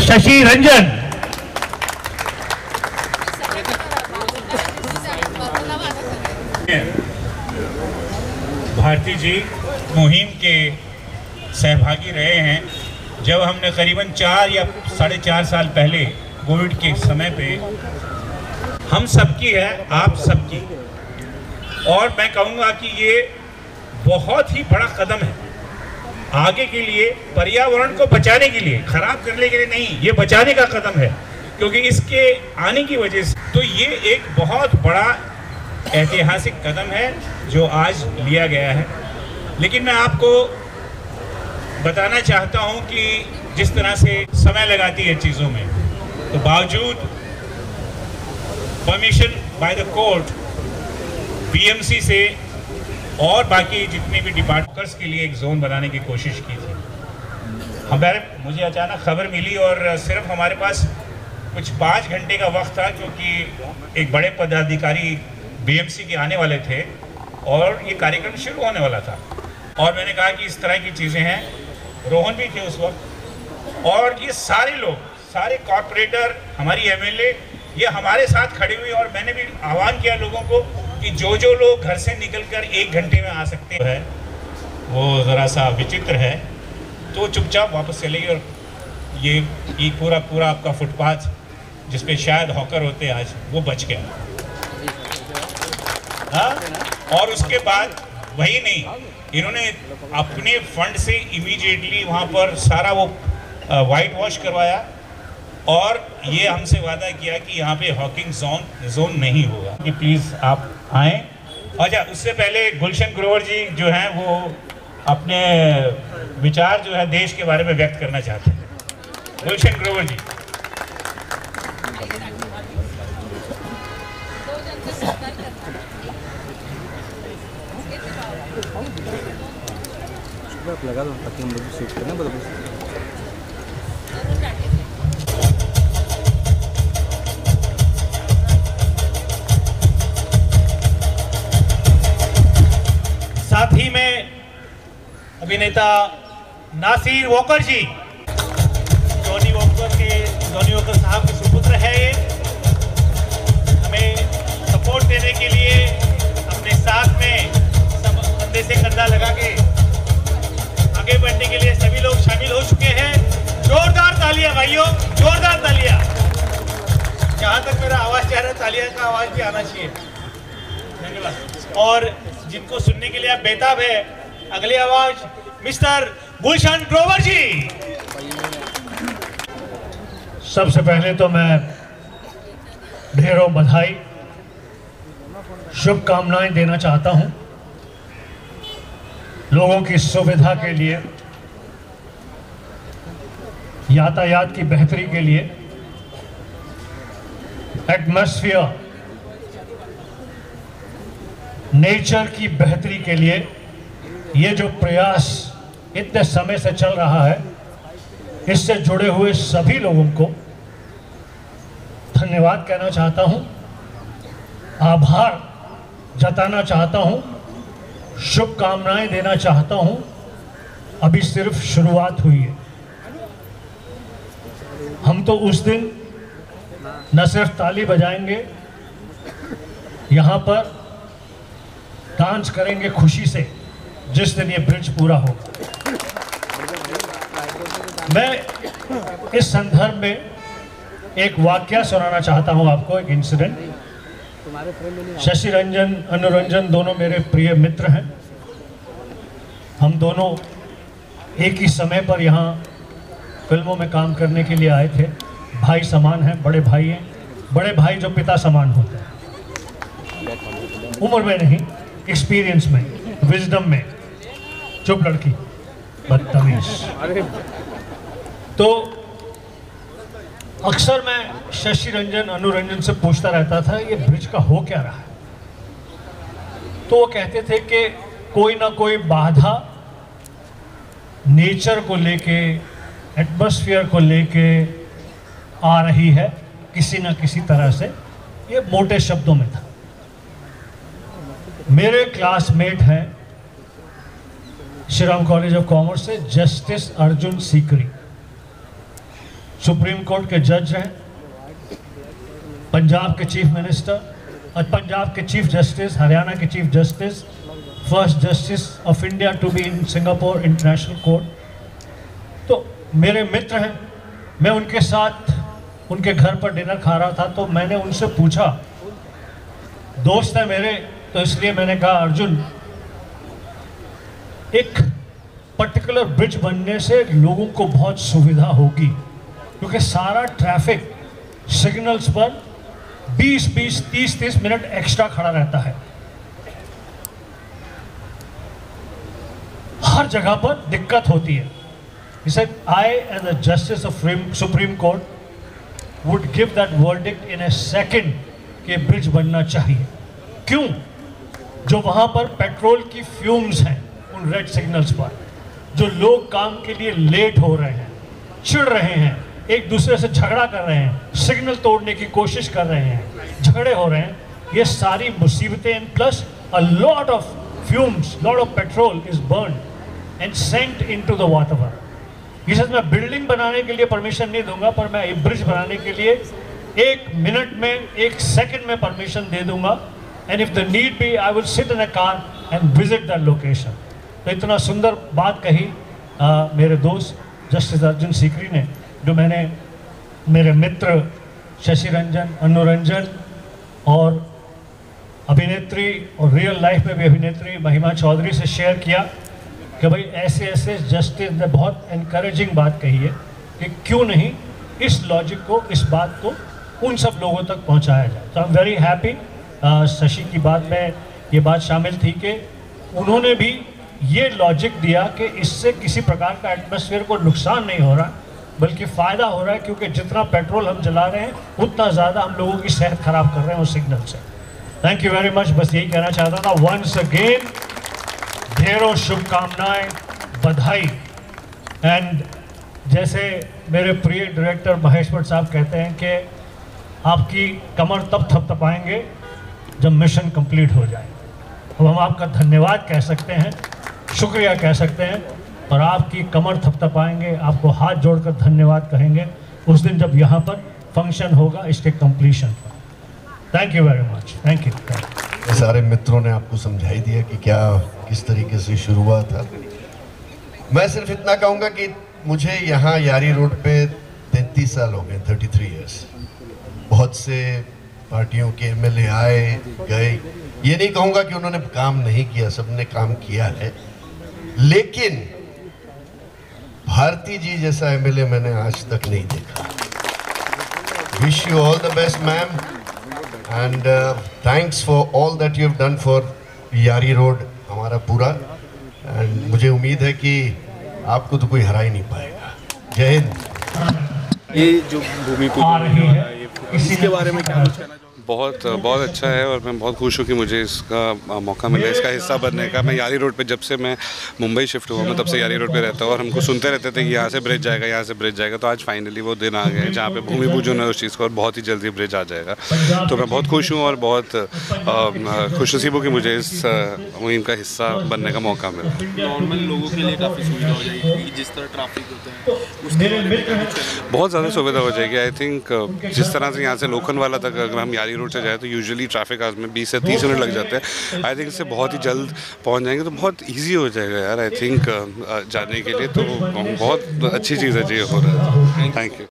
शशि रंजन। भारती जी मुहिम के सहभागी रहे हैं। जब हमने करीबन 4 या 4.5 साल पहले कोविड के समय पे, हम सबकी है, आप सबकी, और मैं कहूँगा कि ये बहुत ही बड़ा कदम है आगे के लिए, पर्यावरण को बचाने के लिए, खराब करने के लिए नहीं, ये बचाने का कदम है। क्योंकि इसके आने की वजह से तो ये एक बहुत बड़ा ऐतिहासिक कदम है जो आज लिया गया है। लेकिन मैं आपको बताना चाहता हूं कि जिस तरह से समय लगाती है चीज़ों में, तो बावजूद permission by the court BMC से और बाकी जितने भी डिपार्टमेंट्स के लिए एक जोन बनाने की कोशिश की थी। मुझे अचानक खबर मिली और सिर्फ हमारे पास कुछ 5 घंटे का वक्त था, क्योंकि एक बड़े पदाधिकारी बीएमसी के आने वाले थे और ये कार्यक्रम शुरू होने वाला था। और मैंने कहा कि इस तरह की चीज़ें हैं, रोहन भी थे उस वक्त, और ये सारे लोग, सारे कॉर्पोरेटर, हमारी एमएलए, ये हमारे साथ खड़े हुए। और मैंने भी आह्वान किया लोगों को कि जो जो लोग घर से निकलकर 1 घंटे में आ सकते हैं, वो ज़रा सा विचित्र है, तो चुपचाप वापस चले गए। और ये पूरा आपका फुटपाथ जिसपे शायद हॉकर होते आज, वो बच गया। हाँ, और उसके बाद वही नहीं, इन्होंने अपने फंड से इमीडिएटली वहाँ पर सारा वो वाइट वॉश करवाया और ये हमसे वादा किया कि यहाँ पे हॉकिंग जोन नहीं होगा, कि प्लीज़ आप आएँ। अच्छा, उससे पहले गुलशन ग्रोवर जी जो हैं वो अपने विचार जो है देश के बारे में व्यक्त करना चाहते हैं। गुलशन ग्रोवर जी। लगा दो ताकि हम लोग शूट करें बराबर। साथ ही में अभिनेता नासिर वॉकर जी, जॉनी वॉकर साहब के सुपुत्र है ये। हमें सपोर्ट देने के लिए अपने साथ में सब कंधे से कंधा लगा के आगे बढ़ने के लिए सभी लोग शामिल हो चुके हैं। जोरदार तालियां भाइयों, जोरदार तालियां। जहां तक मेरा आवाज जा रहा है, तालियां का आवाज भी आना चाहिए। और जिनको सुनने के लिए आप बेताब है, अगली आवाज मिस्टर गुलशन ग्रोवर जी। सबसे पहले तो मैं ढेरों बधाई, शुभकामनाएं देना चाहता हूं लोगों की सुविधा के लिए, यातायात की बेहतरी के लिए, एटमॉस्फेयर, नेचर की बेहतरी के लिए ये जो प्रयास इतने समय से चल रहा है, इससे जुड़े हुए सभी लोगों को धन्यवाद कहना चाहता हूं, आभार जताना चाहता हूं, शुभकामनाएं देना चाहता हूं। अभी सिर्फ शुरुआत हुई है। हम तो उस दिन न सिर्फ ताली बजाएंगे, यहाँ पर डांस करेंगे खुशी से जिस दिन ये ब्रिज पूरा होगा। मैं इस संदर्भ में एक वाकया सुनाना चाहता हूँ आपको, एक इंसिडेंट। शशि रंजन, अनुरंजन दोनों मेरे प्रिय मित्र हैं। हम दोनों एक ही समय पर यहाँ फिल्मों में काम करने के लिए आए थे। भाई समान हैं, बड़े भाई हैं, बड़े भाई जो पिता समान होते हैं, उम्र में नहीं, एक्सपीरियंस में, विजडम में। चुप लड़की, बदतमीज। तो अक्सर मैं शशि रंजन, अनुरंजन से पूछता रहता था ये ब्रिज का हो क्या रहा है। तो वो कहते थे कि कोई ना कोई बाधा नेचर को लेके, एटमॉस्फेयर को लेके आ रही है किसी ना किसी तरह से। ये मोटे शब्दों में था। मेरे क्लासमेट हैं Shri Ram college of commerce से justice Arjun Sikri, supreme court के जज हैं, पंजाब के चीफ मिनिस्टर और पंजाब के चीफ जस्टिस, हरियाणा के chief justice, first justice of India to be in Singapore international court. तो मेरे मित्र हैं, मैं उनके साथ उनके घर पर डिनर खा रहा था, तो मैंने उनसे पूछा, दोस्त है मेरे, तो इसलिए मैंने कहा अर्जुन, एक पर्टिकुलर ब्रिज बनने से लोगों को बहुत सुविधा होगी, क्योंकि सारा ट्रैफिक सिग्नल्स पर 20-20, 30-30 मिनट एक्स्ट्रा खड़ा रहता है, हर जगह पर दिक्कत होती है। He said, I as a justice of Supreme Court would give that verdict in a second कि ब्रिज बनना चाहिए। क्यों? जो वहाँ पर पेट्रोल की फ्यूम्स हैं उन रेड सिग्नल्स पर, जो लोग काम के लिए लेट हो रहे हैं, चिढ़ रहे हैं, एक दूसरे से झगड़ा कर रहे हैं, सिग्नल तोड़ने की कोशिश कर रहे हैं, झगड़े हो रहे हैं, ये सारी मुसीबतें plus a lot of fumes, lot of petrol is burned and sent into the water. ये सच मैं बिल्डिंग बनाने के लिए परमिशन नहीं दूंगा, पर मैं एक ब्रिज बनाने के लिए 1 मिनट में, 1 सेकंड में परमिशन दे दूंगा। And if the need be I will sit in a car and visit that location. तो इतना सुंदर बात कही मेरे दोस्त जस्टिस अर्जुन सीकरी ने, जो मैंने मेरे मित्र शशि रंजन, अनु रंजन और अभिनेत्री और रियल लाइफ में भी अभिनेत्री महिमा चौधरी से शेयर किया कि भाई ऐसे ऐसे जस्टिस ने बहुत एनकरेजिंग बात कही है कि क्यों नहीं इस लॉजिक को, इस बात को उन सब लोगों तक पहुंचाया जाए। तो I am very happy, Shashi की बात में ये बात शामिल थी कि उन्होंने भी ये लॉजिक दिया कि इससे किसी प्रकार का एटमॉस्फेयर को नुकसान नहीं हो रहा, बल्कि फ़ायदा हो रहा है, क्योंकि जितना पेट्रोल हम जला रहे हैं उतना ज़्यादा हम लोगों की सेहत ख़राब कर रहे हैं उस सिग्नल से। थैंक यू वेरी मच, बस यही कहना चाहता था। वंस अगेन ढेरों शुभकामनाएं, बधाई। एंड जैसे मेरे प्रिय डायरेक्टर महेश भट्ट साहब कहते हैं कि आपकी कमर तब थपथपाएंगे जब मिशन कंप्लीट हो जाए। अब हम आपका धन्यवाद कह सकते हैं, शुक्रिया कह सकते हैं, और आपकी कमर थपथपाएंगे, आपको हाथ जोड़कर धन्यवाद कहेंगे उस दिन जब यहाँ पर फंक्शन होगा इसके कंप्लीशन पर। Thank you very much, thank you. सारे मित्रों ने आपको समझाई दिया कि क्या किस तरीके से शुरू हुआ था। मैं सिर्फ इतना कहूँगा कि मुझे यहाँ यारी रोड पे 33 साल हो गए, 33 इयर्स। बहुत से पार्टियों के एमएलए आए गए, ये नहीं कहूँगा कि उन्होंने काम नहीं किया, सबने काम किया है, लेकिन भारती जी जैसा एमएलए मैंने आज तक नहीं देखा। Wish you all the best ma'am, and thanks for all that you have done for यारी रोड हमारा पूरा। एंड मुझे उम्मीद है कि आपको तो कोई हरा ही नहीं पाएगा। जय हिंद। ये जो भूमि पूजन है, इसके बारे में क्या कुछ कहना चाहोगे? बहुत अच्छा है और मैं बहुत खुश हूँ कि मुझे इसका मौका मिला, इसका हिस्सा बनने का। मैं यारी रोड पे, जब से मैं मुंबई शिफ्ट हुआ मैं तब से यारी रोड पे रहता हूँ, और हमको सुनते रहते थे कि यहाँ से ब्रिज जाएगा, यहाँ से ब्रिज जाएगा। तो आज फाइनली वो दिन आ गए जहाँ पे भूमि पूजन है उस चीज़ का, और बहुत ही जल्दी ब्रिज आ जाएगा। तो मैं बहुत खुश हूँ और बहुत खुशनसीब हूँ कि मुझे इस मुहिम का हिस्सा बनने का मौका मिला। नॉर्मल लोगों के लिए काफ़ी सुविधा हो जाएगी, जिस तरह ट्रैफिक होता है उसके बहुत ज़्यादा सुविधा हो जाएगी। आई थिंक जिस तरह से यहाँ से लोखंडवाला तक अगर हम यारी रोड से जाए तो यूजुअली ट्रैफिक आज में 20 से 30 मिनट लग जाते हैं। आई थिंक इससे बहुत ही जल्द पहुँच जाएंगे, तो बहुत ईजी हो जाएगा यार आई थिंक जाने के लिए। तो बहुत अच्छी चीज़ है जी हो रहा है। Thank you.